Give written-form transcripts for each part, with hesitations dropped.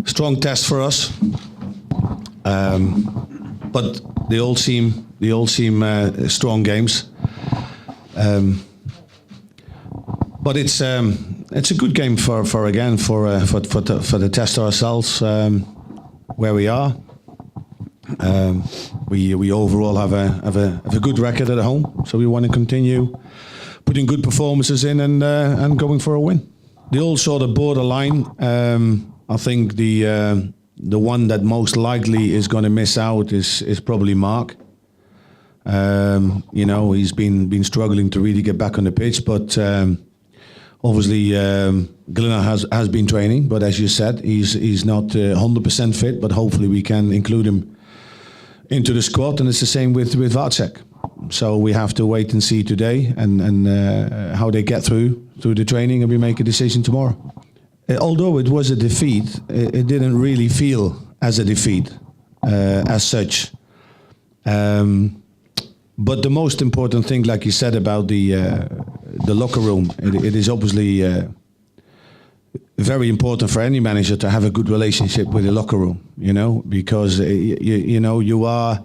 strong test for us. But they all seem strong games. But it's a good game for the test ourselves where we are. We overall have a good record at home, so we want to continue putting good performances in and going for a win. They all sort of borderline. I think the one that most likely is going to miss out is probably Mark. He's been struggling to really get back on the pitch, but obviously Glenna has been training. But as you said, he's not 100% fit. But hopefully we can include him into the squad, and it's the same with Vácek. So we have to wait and see today and how they get through the training, and we make a decision tomorrow. Although it was a defeat, it didn't really feel as a defeat as such. But the most important thing, like you said about the locker room, it is obviously very important for any manager to have a good relationship with the locker room, because you are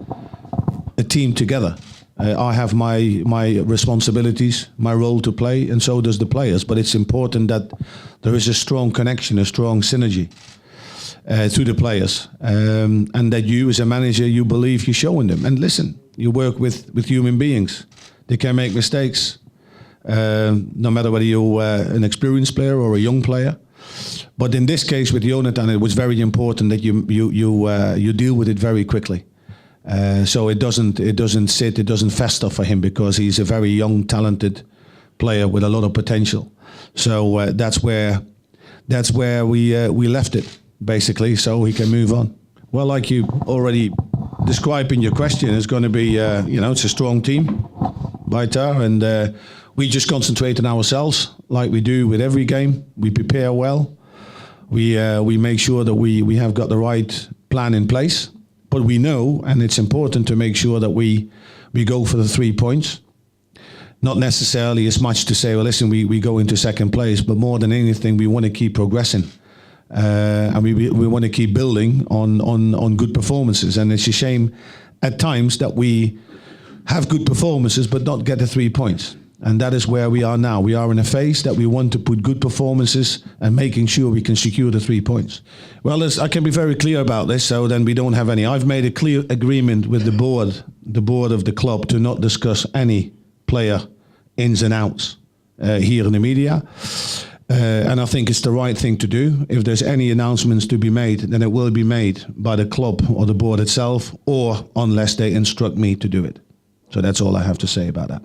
a team together. I have my responsibilities, my role to play, and so does the players. But it's important that there is a strong connection, a strong synergy to the players, and that you, as a manager, you believe you're showing them. And listen, you work with human beings; they can make mistakes, no matter whether you're an experienced player or a young player. But in this case, with Jonathan, it was very important that you deal with it very quickly. So it doesn't fester for him, because he's a very young, talented player with a lot of potential. So that's where we left it, basically, so he can move on. Well, like you already described in your question, it's going to be it's a strong team, Baitar, and we just concentrate on ourselves like we do with every game. We prepare well. We make sure that we have got the right plan in place. But we know, and it's important to make sure that we go for the 3 points. Not necessarily as much to say, well, listen, we go into second place, but more than anything, we want to keep progressing. And we want to keep building on good performances. And it's a shame at times that we have good performances but not get the 3 points. And that is where we are now. We are in a phase that we want to put good performances and making sure we can secure the 3 points. Well, I can be very clear about this, so then we don't have any. I've made a clear agreement with the board of the club, to not discuss any player ins and outs here in the media. And I think it's the right thing to do. If there's any announcements to be made, then it will be made by the club or the board itself, or unless they instruct me to do it. So that's all I have to say about that.